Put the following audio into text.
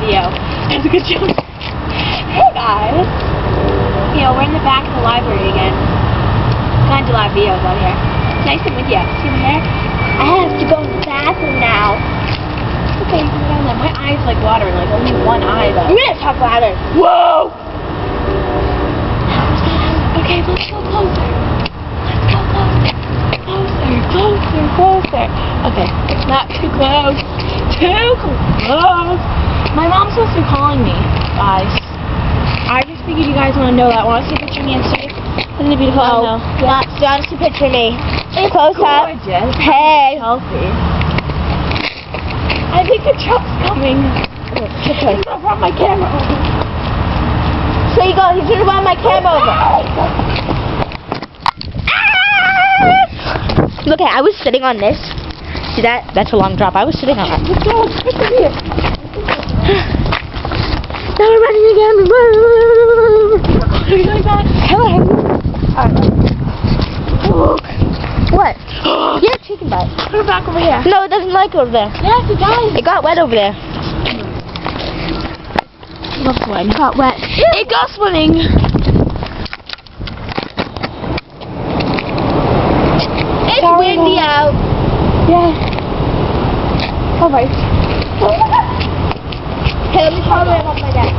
video. It's a good joke. Hey guys. We're in the back of the library again. Kind of live videos out here. Nice to meet you. See my hair? I have to go to the bathroom now. Okay, you can go down there. My eyes like watering, like only one eye though. I'm gonna talk louder. Whoa! Okay, let's go closer. Let's go closer. Closer. Okay, not too close. Too close. My mom's supposed to be calling me, guys. I just figured you guys want to know that. Want to see a picture of me and Sue? Isn't it beautiful? No, not to picture me. It's Close up. gorgeous. Hey. Healthy. I think the truck's coming. He's gonna run my camera over. So you go. He's gonna run my camera over. Look, I was sitting on this. See that? That's a long drop. I was sitting on that. Let's go. Let's go here. Now we're running again. Are you going back? Hello. Look. What? Yeah, chicken butt. Put her back over here. No, it doesn't like it over there. Yes, it does. It got wet over there. Love when it got wet. It got swimming. It's windy out. Yeah. Alright. Hey, let me try to up my dad.